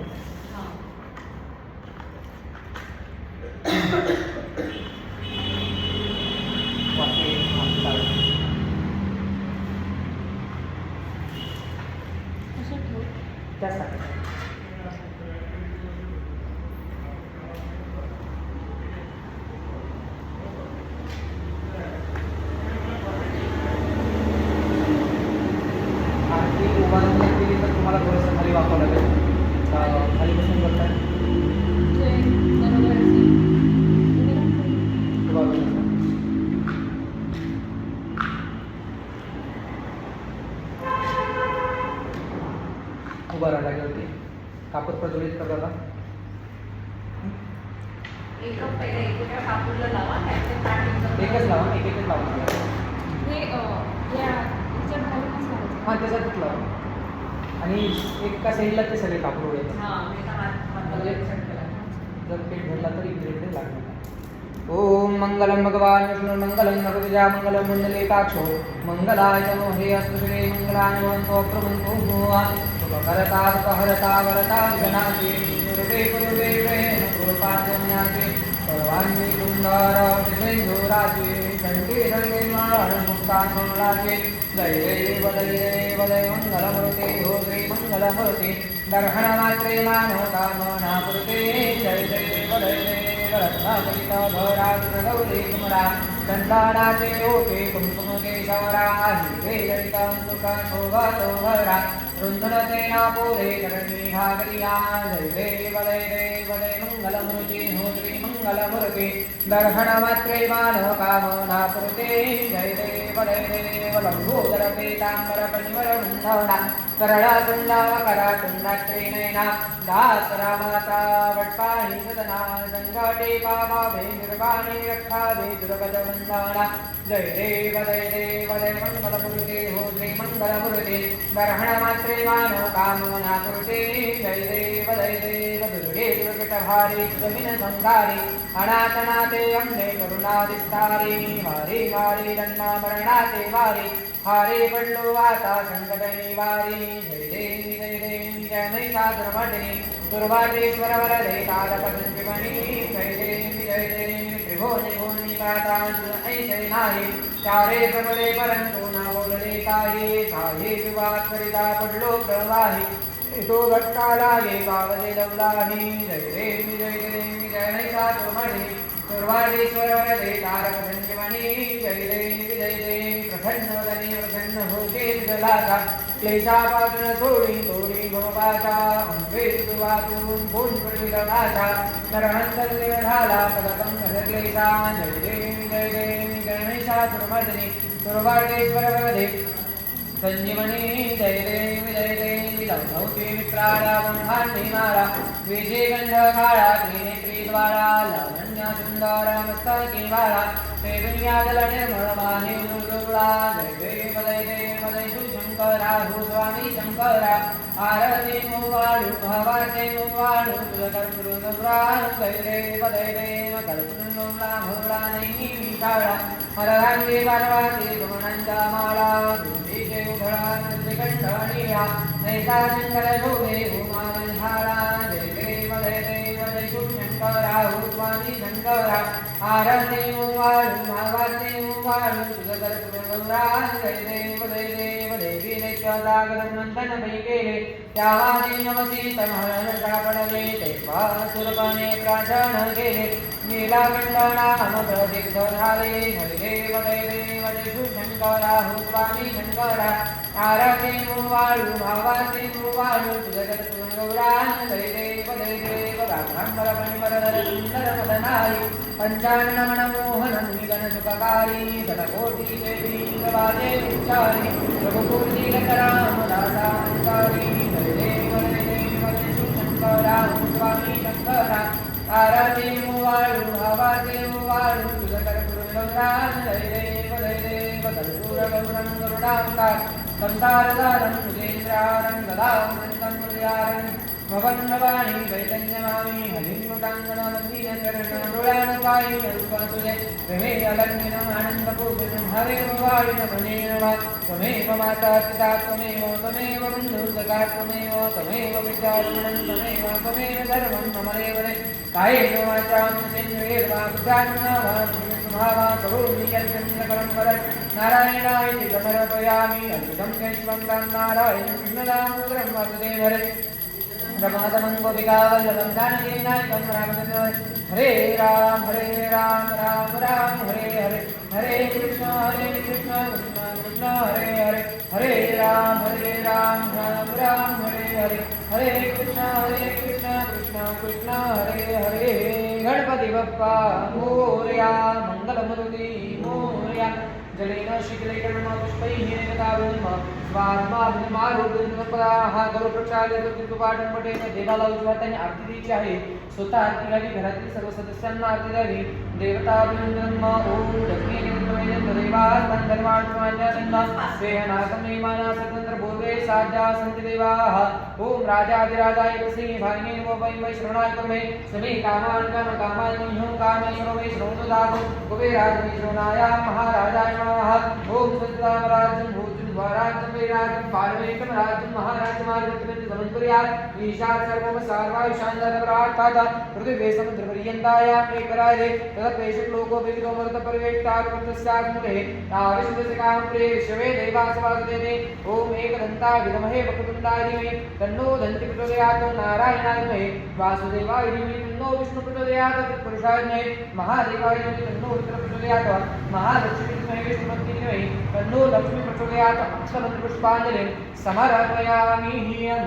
प्रज्वलित करता. एक पहिले एका कापूरला लावा त्याचे ताट एकच लावा, एकच लावा. हे या याच्यात घालूनच लावायचं. हां त्याच्यातच लावा आणि एका साईडला ते सगळे कापूर उडायचे. हां मी तर हाताला सेट केला. जर पेट भरला तरी इकडे लागणार. ओम मंगलम भगवान विष्णु मंगलम भगवजा मंगलम मंडलेकाक्षो मंगलाय नमो हे अस्तुते मंगलाय नमो प्रभुतो भुवा सुखकरता सुखहरता वरता विघ्नाते गुरुवे गुरुवे प्रेम कृपाजन्याते सर्वांनी सुंदर तिसैंधुराचे घंटे घंटे माळ मुक्ता मंगलाचे जय देव मंगलमूर्ते हो श्री मंगलमूर्ते दर्शन मात्रे मानव कामना पुरते जय देव रत्नाकरिता भरा गौरी कुमरा चंदानाचे ओके कुंकुम केशवरा हिरे जरिता सुख शोभातो भरा रुंदनते नापोरे करणी हा करिया जय देव मंगलमूर्ती हो श्री मंगलमूर्ती दर्शन मात्रे मानव कामना पुरते जय देव लंबोदर पीतांबर परिमल वृंदावना करळा कुंडा करा कुंडात्रिनयना दासरा माता वट्पाणी सदना संकटे पावा निर्वाणी रक्षा दे दुर्गत वंदना जय देव मंगलमूर्ते हो श्री मंगलमूर्ते दर्शन मात्रे मानव कामना पुरते जय देव दुर्गे दुर्गट भारी जमीन संगारी अनाथनाथे अंधे करुणा विस्तारी वारी वारी जन्मा मरणाचे वारी हारे पडलो वाता संकट निवारी जय देवी जय महिषासुरमर्दिनी दुर्वारेश्वर वरदे तारक संजीवनी जय देवी त्रिभुवनी भुवनी माता ऐसे नाही चारे प्रबले परंतु न बोलले काही साहे विवाद करिता पडलो प्रवाही तो घटका लागे पावले लवलाही जय देवी जय महिषासुरमर्दिनी दुर्वारेश्वर वरदे तारक संजीवनी जय देवी प्रसन्न वदने प्रसन्न होते विदलाचा क्लेशापासून थोडी गोपाचा अंबेत वाचून फोन पडविलनाचा नरहंतल्य झाला पदपंकज क्लेशा जय देवी गणेशासुरमर्दिनी दुर्वारेश्वर वरदे संजीवनी जय देवी लवनौते मित्राला ब्रह्मांडी मारा विजय गंध काळा त्रिनेत्री द्वारा लावण्य सुंदर मस्तकी वारा ते दुनिया जल निर्मळ माने दुर्दुळा जय देव शंकरा हो स्वामी शंकरा आरती मुवाळू भावाचे मुवाळू तुझा जय देव कल्पनुला भोळा नाही काळा हरहांगी पार्वती गुणांच्या माळा दुर्गीचे उधळा श्रीकंठणीया नैसा शंकर शोभे उमावंधाळा जय देव शंकरा हो स्वामी शंकरा आरती मुवाळू भावाचे मुवाळू तुझ कल्पनुला जय देव देवी सागर नंदन पै केले त्यावाने नवसी तमहरण सापडले तेव्हा सुरपाने प्रार्थना केले नीलाकंठना प्रसिद्ध झाले हरिदेव शंकरा हो स्वामी शंकरा आरती मुवाळू भावाचे मुवाळू तुझगौरान हरिदेव राघांबर परिमलधर सुंदर मदनारी पंचानन मोहन निगन सुखकारी सतकोटी देवी वाजे विचारी प्रभुपूर्ती राम दासांकारी हरिदेव शंकरा स्वामी शंकरा आरती मुवाळू भावाचे मुवाळू तुझकर गुरुगौरान हरिदेव कर्पूर गौरं गरुडांकार संसारदारं सुजेन्द्रारं गदावृन्दं मुर्यारं भवन्नवाणी चैतन्यमामि हरिन्मुटाङ्गणमन्दीन चरणं डोळ्यानुपायि नरुपनसुजे रमे अलग्निनम् आनन्दपूर्णं हरे वायुन मनेन वा त्वमेव माता पिता त्वमेव बन्धुसखा त्वमेव विद्यारूढं त्वमेव सर्वं मम देवने कायेन वाचां चेन्द्रियेर्वा बुद्ध्यात्मना वा भावा करोमि यज्ञं सकलं वरं नारायणाय समर्पयामि अद्भुतं कैश्वं नारायणं कृष्णदामोदरं वासुदेवरे प्रमादमं गोपिकावल्लभं जानकीनायकं रामचन्द्रं हरे राम राम राम हरे हरे हरे कृष्ण कृष्ण कृष्ण हरे हरे हरे राम राम राम हरे हरे हरे कृष्ण कृष्ण कृष्ण हरे हरे गणपती बाप्पा मोरया मंगलमूर्ती मोरया जलेन शीतलीकरणं पुष्पैः तारुण्यं स्वात्माभिमारोग्यपदाः करो प्रक्षाल्य ऋतुपाठन पठेन देवाला उजवा त्यांनी आरती द्यायची आहे. स्वतः आरती घ्यावी, घरातील सर्व सदस्यांना आरती द्यावी. देवताभिनंदनम ओम देवाः स्वतंत्र बोधे साध्या सन्ति देवाः. ओम राजाधिराजाय तस्मै भागिने नमो वै श्रवणाय कुर्मे समे कामान् कामकामाय मह्यं कामेश्वरो वै श्रवणो ददातु. कुबेराय वै श्रवणाय महाराजाय नमः. ओम सत्तामराज्यं भूतं द्वाराज्यं वैराज्यं पारमेकं राज्यं महाराज्यमार्गत्वेन समन्पुर्यात्. ईशात् सर्वं सर्वायुषान्धरपरार्थात् पृथिवी समुद्रपर्यन्तायां एकराजे तदपेशक लोको विविधो मरुत परिवेष्टारुतस्याग्मुखे आविष्टस्य कामप्रिये विश्वे देवासवासुदेवे. ओम एकदन्ताय विद्महे वक्रतुण्डाय धीमहि तन्नो दन्ति प्रचोदयात्. नारायणाय विद्महे वासुदेवाय धीमहि तन्नो विष्णु प्रचोदयात्. तत्पुरुषाय विद्महे महादेवाय धीमहि तन्नो रुद्र प्रचोदयात्. महालक्ष्मी विद्महे विष्णुपत्नी धीमहि तन्नो लक्ष्मी प्रचोदयात्. अक्षरपुष्पांजलिं समर्पयामि.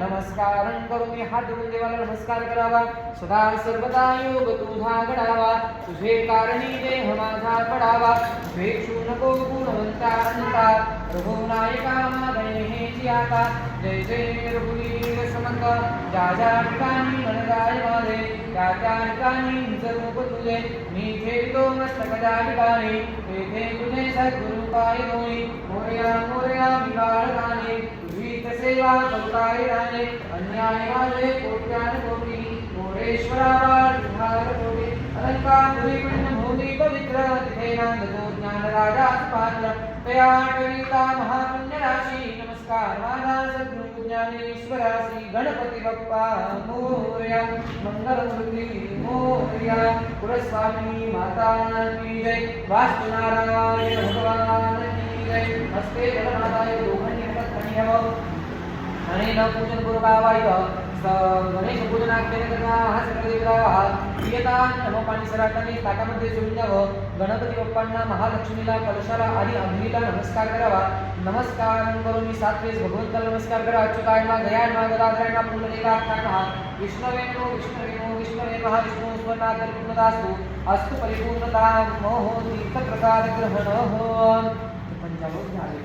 नमस्कारं करोमि. हात जोडून देवाला नमस्कार करावा. सदा सर्वदा योग तुझा घडावा. तुझे कारणी देह माझा पडावा. भेक्षू नको गुणवंता अंता रघुनायका मागणे हे जियाता. जय जय रघुवीर समंत ज्या ज्या ठिकाणी मनगाय माझे त्या त्या ठिकाणी रूप तुझे मी ठेवितो मस्तक ज्या ठिकाणी तेथे तुझे सद्गुरु पाय दोई. मोरया मोरया बिगाड गाणे तुझी सेवा करुताय राणे. अन्याय माझे कोट्यान कोटी मोरेश्वरा तुझार कोटी. अलंकार पुरीपण्य भूमी पवित्र तिथे नांदतो ज्ञान राजा पात्र तया कविता महापुण्य राशी. नमस्कार माझा सद्गुरु ज्ञानेश्वरासी. गणपती बाप्पा मोरया मंगलमूर्ती मोरया. कुलस्वामी माता की जय. वास्तुनारायण भगवान की जय. हस्ते जगन्नाथाय दोघांनी हातात पाणी घ्यावं आणि न पूजन करू गावायला. गणेश पूजनाख्याने हा सकलदेवता प्रियता नमो पाणी सराटाने ताटामध्ये सोडून द्यावं. गणपती बाप्पांना महालक्ष्मीला कलशाला आणि अग्नीला नमस्कार करावा. नमस्कार करून मी 7 वेळेस भगवंताला नमस्कार करा. अच्युताय मा गयाय मा गदाधराय मा पुंडलिकाक्षाय मा विष्णवे नमो विष्णवे नमो विष्णवे महा विष्णु स्वर्णाकर पूर्णदास्तु अस्तु परिपूर्णता मोहो तीर्थप्रसाद ग्रहण हो. पंचामृत झाले.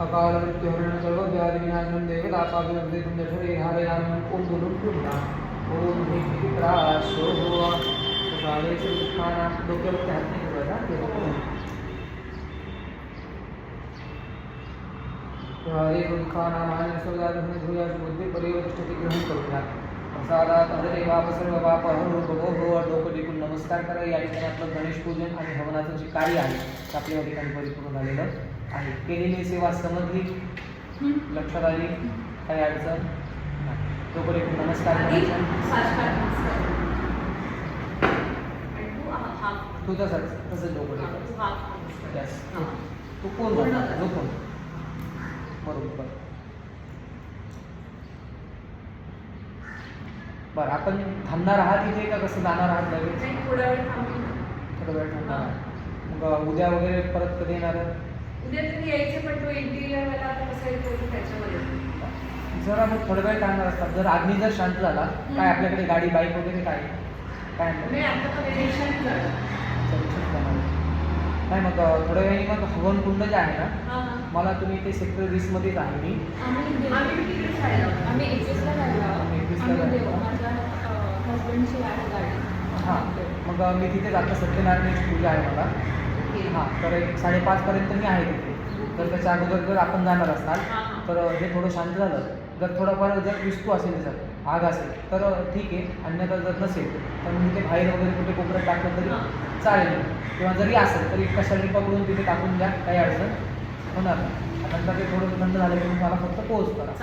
अकाल मृत्युहरण सर्वव्याधिविनाशनं देवतापाभिवृद्धिं दशरे हारयामि. ओम बोलून पुन्हा ओम ह्रीं काळेचे दुःखाना डोक्यावरती हात नाही ठेवायचा. हरे दुःखाना मान्य सौदाधर्म धुयाची बुद्धी परिवर्तिष्ठती ग्रहण करूया. प्रसादात हरे बाप सर्व बाप हो हो. डोकं टेकून नमस्कार करा. या ठिकाणी आपलं गणेश पूजन आणि हवनाचं जे कार्य आहे ते आपल्या या ठिकाणी परिपूर्ण झालेलं आहे. केलेली सेवा समजली, लक्षात आली, काही अडचण नाही. डोकं टेकून नमस्कार करायचा. तू तसंच डोकं टेकायचं. यस. तू कोण म्हणणार जो कोण बरोबर. बरं आपण थांबणार आहात इथे का कसं जाणार आहात लगेच? थोडा वेळ थांबणार. मग उद्या वगैरे परत कधी येणार? उद्या तुम्ही यायचे पण तो इंटिरियरवाला आता कसं येतो त्याच्यामध्ये जरा मग थोडा वेळ थांबणार असतात. जर अग्नी जर शांत झाला काय आपल्याकडे गाडी बाईक वगैरे काय नाही मग थोड्या वेळी मग हवन कुंड जे आहे ना मला तुम्ही ते सेक्टर 20 मध्येच आहे मी. हां मग मी तिथे जातं. सत्यनारायणाची पूजा आहे मला. हां तर 5:30 पर्यंत मी आहे तिथे. तर त्याच्या अगोदर जर आपण जाणार असाल तर हे थोडं शांत झालं. जर थोडंफार जर विस्तू असेल जर आग असेल तर ठीक आहे. अन्यथा जर नसेल तर मग ते बाहेर वगैरे कुठे कोपऱ्यात टाकलं तरी चालेल. किंवा जरी असेल तरी कशाने पकडून तिथे टाकून द्या. काही अडचण होणार नाही. नंतर ते थोडं थंड झालं की मला फक्त पोच करा.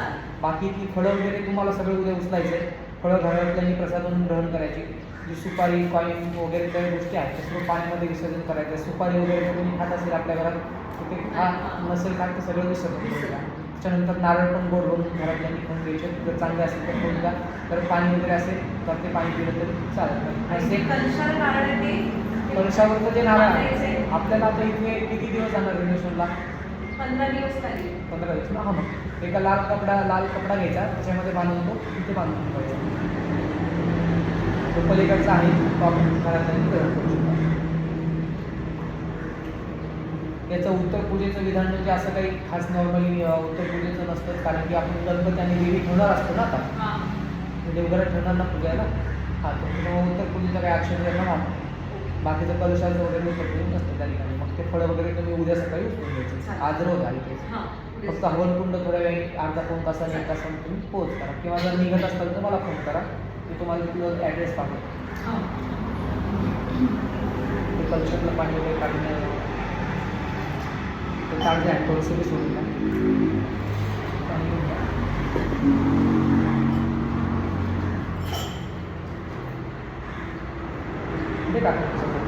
बाकी ती फळं वगैरे तुम्हाला सगळं उद्या उचलायचं आहे. फळं घरातल्यांनी प्रसाद म्हणून ग्रहण करायची. जी सुपारी कॉईन वगैरे त्या गोष्टी आहेत त्या सर्व पाण्यामध्ये विसर्जन करायचं. सुपारी वगैरे जर कोणी खात असेल आपल्या घरात तर ते नसेल खात तर सगळं विसर्जन करूया. त्याच्यानंतर नारळ पण गोड बनवून घरातल्यांनी खाऊन द्यायचे. जर चांगले असेल तर खाऊन द्या. तर पाणी वगैरे असेल तर ते पाणी पिलं तरी चालत नाही. कलशावरचं जे नारळ आहे आपल्याला आता इथे किती दिवस जाणार रिलेशनला? 15 दिवस झाले. 15 दिवस ना. हां, मग एका लाल कपडा घ्यायचा, त्याच्यामध्ये बांधून तो तिथे बांधून ठेवायचा. तो पलीकडचा आहे तो आपण घरातल्यांनी प्रयोग करू शकतो. याचं उत्तर पूजेचं विधान म्हणजे असं काही खास नॉर्मली उत्तर पूजेचं नसतं, कारण की आपण गणपती आणि देवी ठेवणार असतो ना आता, देवघरात ठेवणार ना पूजायला. हां, तर त्यामुळे उत्तर पूजेचं काही अक्षर येणार नाही. बाकीचं कलशाचं वगैरे उत्तर पूजे नसतं त्या ठिकाणी. मग ते फळं वगैरे तुम्ही उद्या सकाळी उचलून घ्यायचे. आज रोज आली ते फक्त हवनकुंड थोड्या वेळ अर्धा पाऊण तासाने 1 तासाने तुम्ही पोच करा, किंवा जर निघत असाल तर मला फोन करा, मी तुम्हाला तुझं ॲड्रेस पाठवतो. ते कलशातलं पाणी वगैरे काढून ते काढते आणि थोडंसं बी सोडून द्या. पाणी घेऊन द्या. ते टाकून सगळं.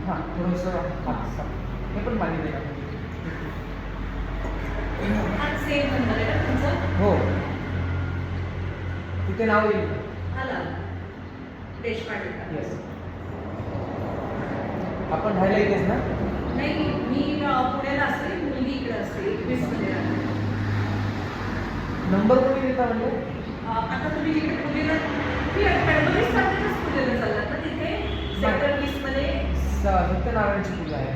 हां, थोडंसं हां, हे पण पाणी द्या. हो, तिथे नाव येईल. येस, आपण राहायला इथेच ना? नाही, मी पुण्याला असते, मुलगी इकडे असते, 21 मध्ये राहते. नंबर कोणी देता म्हणजे? आता तुम्ही जिकडे पुण्याला गणपती स्थापनेच पुण्याला चाललात ना, तिथे सेक्टर 20 मध्ये सत्यनारायणची पूजा आहे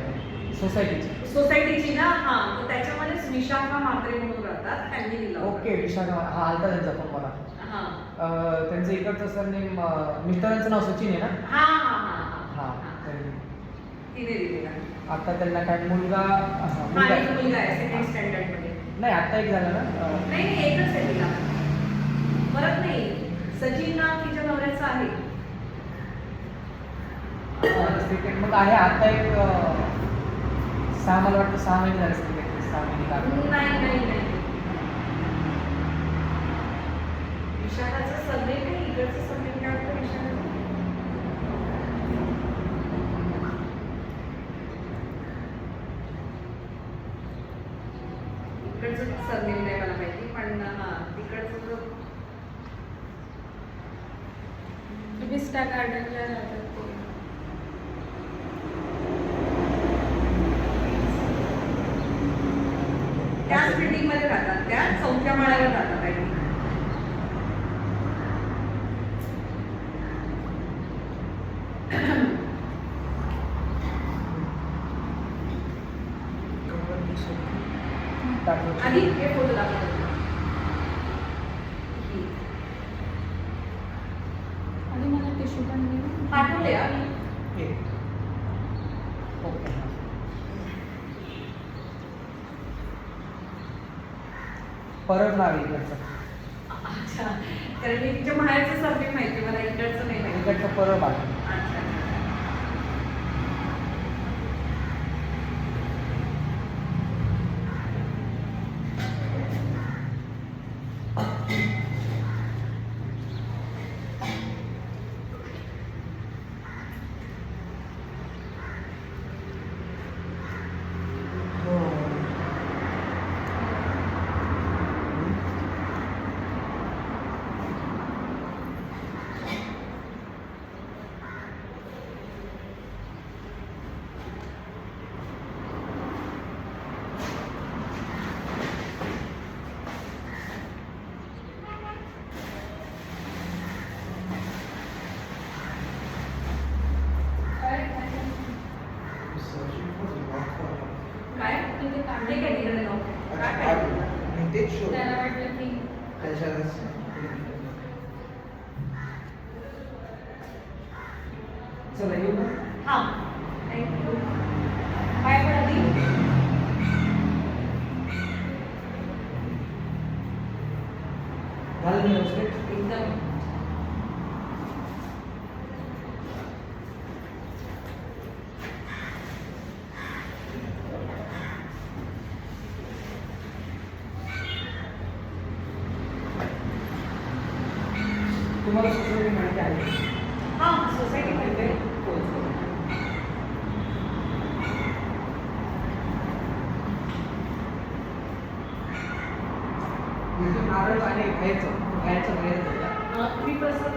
सोसायटीची. सोसायटीची ना. हां, तर त्याच्यामध्येच विशाखा म्हात्रे म्हणून राहतात, त्यांनी दिला. ओके, विशाखा. हा, आलता त्यांचा फोन मला. हां, त्यांचं इकडचं सरनेम, मिस्टरांचं नाव सचिन आहे ना? हां हां हां हां, तिने दिलेला. आता त्यांना काय मुलगा माझा एक मुलगा आहे सेकंड स्टँडर्ड मध्ये. नाही, आता एक झाला ना. नाही, एकच आहे तिला, परत नाही. सचिन नाव तिच्या नवऱ्याचं आहे. सेकंड मग आहे आता एक 6, मला वाटतं 6 महिने झाले असतील. 6 महिने लागले. नाही, विशाखाचं सरनेम नाही, इकडचं सरनेम काय होतं विशाखाचं? इकडचं सरनेम नाही मला माहिती, पण हां, तिकडचं जो विस्टा गार्डनला राहतात ते. त्याच बिल्डिंग मध्ये राहतात, त्या 4थ्या माळ्यावर राहतात काही. आधी हे फोटो दाखवतो. आणि मला टिश्यू पण दे. पाठवले ओके. परत नाव इकडचं. अच्छा, कारण मी तिच्या माहेरचं सरनेम माहिती, मला इकडचं नाही माहिती. इकडचं परत आहे. अच्छा. काय तिथे काढले काय तिकडे नाव? काय काय तेच शो त्याला वाटलं की त्याच्यातच चला येऊ ना. हां, थँक्यू. काय पडली? झालं नाही व्यवस्थित? एकदम. तुम्हाला सोसायटी माहिती आहे? हा सोसायटी मध्ये नारळ पाणी बाहेरचं बाहेरचं बाहेरचं मी प्रसाद